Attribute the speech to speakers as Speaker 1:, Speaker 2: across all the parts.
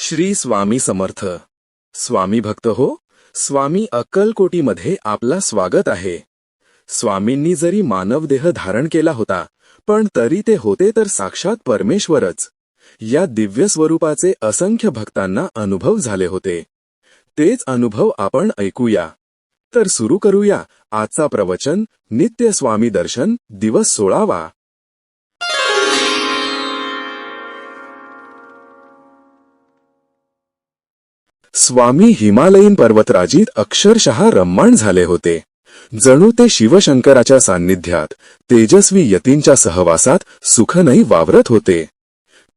Speaker 1: श्री स्वामी समर्थ. स्वामी भक्त हो, स्वामी अक्कलकोटीमध्ये आपला स्वागत आहे. स्वामींनी जरी मानवदेह धारण केला होता, पण तरी ते होते तर साक्षात परमेश्वरच. या दिव्य स्वरूपाचे असंख्य भक्तांना अनुभव झाले होते. तेच अनुभव आपण ऐकूया. तर सुरू करूया आजचा प्रवचन. नित्य स्वामी दर्शन, दिवस 16वा. स्वामी हिमालयीन पर्वतराजीत अक्षरशः रम्माण झाले होते. जणू ते शिवशंकराच्या सान्निध्यात तेजस्वी यतींच्या सहवासात सुखनई वावरत होते.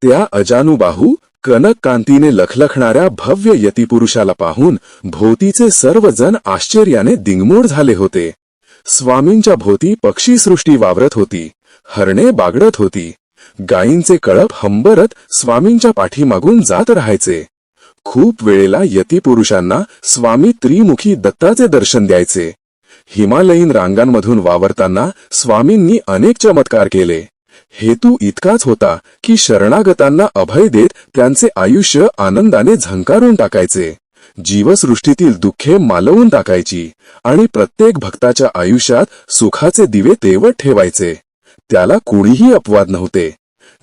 Speaker 1: त्या अजानुबाहू कनक कांतीने लखलखणाऱ्या भव्य यतिपुरुषाला पाहून भोवतीचे सर्वजण आश्चर्याने दिंगमोड झाले होते. स्वामींच्या भोवती पक्षीसृष्टी वावरत होती, हरणे बागडत होती, गायींचे कळप हंबरत स्वामींच्या पाठीमागून जात राहायचे. खूप वेळेला यतिपुरुषांना स्वामी त्रिमुखी दत्ताचे दर्शन द्यायचे. हिमालयीन रांगांमधून वावरताना स्वामींनी अनेक चमत्कार केले. हेतू इतकाच होता की शरणागतांना अभय देत त्यांचे आयुष्य आनंदाने झंकारून टाकायचे, जीवसृष्टीतील दुःखे मालवून टाकायची आणि प्रत्येक भक्ताच्या आयुष्यात सुखाचे दिवे तेवत ठेवायचे. त्याला कुणीही अपवाद नव्हते.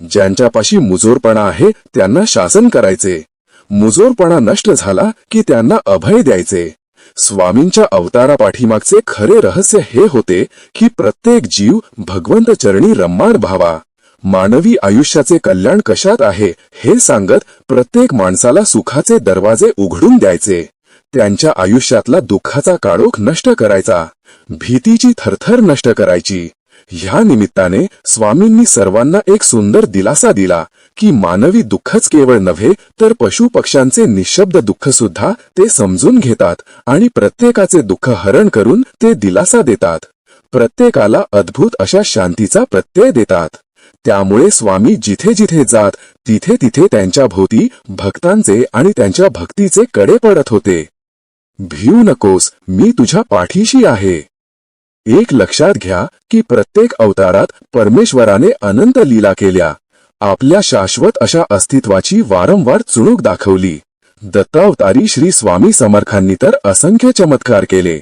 Speaker 1: ज्यांच्यापाशी मुजोरपणा आहे त्यांना शासन करायचे, मुजोरपणा नष्ट झाला की त्यांना अभय द्यायचे. स्वामींच्या अवतारापाठीमागचे खरे रहस्य हे होते की प्रत्येक जीव भगवंत चरणी रम्माण व्हावा. मानवी आयुष्याचे कल्याण कशात आहे हे सांगत प्रत्येक माणसाला सुखाचे दरवाजे उघडून द्यायचे. त्यांच्या आयुष्यातला दुःखाचा काळोख नष्ट करायचा, भीतीची थरथर नष्ट करायची. ह्या निमित्ताने स्वामींनी सर्वांना एक सुंदर दिलासा दिला की मानवी दुःखच केवळ नव्हे तर पशुपक्ष्यांचे निशब्द दुःख सुद्धा ते समजून घेतात आणि प्रत्येकाचे दुःख हरण करून ते दिलासा देतात. प्रत्येकाला अद्भुत अशा शांतीचा प्रत्यय देतात. त्यामुळे स्वामी जिथे जिथे जात तिथे तिथे त्यांच्या भोवती भक्तांचे आणि त्यांच्या भक्तीचे कडे पडत होते. भिऊ नकोस, मी तुझ्या पाठीशी आहे. एक लक्षात घ्या की प्रत्येक अवतारात परमेश्वराने अनंत लीला केल्या. आपल्या शाश्वत अशा अस्तित्वाची वारंवार चुणूक दाखवली. दत्तावतारी श्री स्वामी समर्थांनी तर असंख्य चमत्कार केले.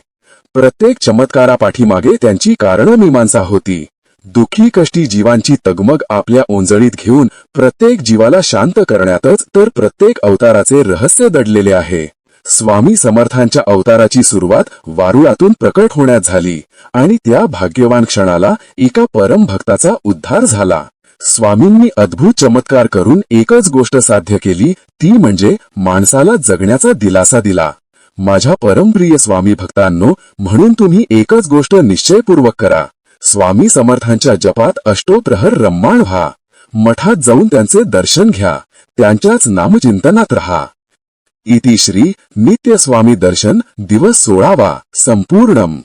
Speaker 1: प्रत्येक चमत्कारापाठीमागे त्यांची कारणमीमांसा होती. दुःखी कष्टी जीवांची तगमग आपल्या ओंजळीत घेऊन प्रत्येक जीवाला शांत करण्यातच तर प्रत्येक अवताराचे रहस्य दडलेले आहे. स्वामी समर्थांच्या अवताराची सुरुवात वारुळातून प्रकट होण्यात झाली आणि त्या भाग्यवान क्षणाला एका परम भक्ताचा उद्धार झाला. स्वामींनी अद्भुत चमत्कार करून एकच गोष्ट साध्य केली, ती म्हणजे माणसाला जगण्याचा दिलासा दिला. माझ्या परमप्रिय स्वामी भक्तांनो, म्हणून तुम्ही एकच गोष्ट निश्चयपूर्वक करा. स्वामी समर्थांच्या जपात अष्टोप्रहर रम्माण व्हा. मठात जाऊन त्यांचे दर्शन घ्या. त्यांच्याच नामचिंतनात रहा. इति श्री नित्य स्वामी दर्शन दिवस 16वा संपूर्णम.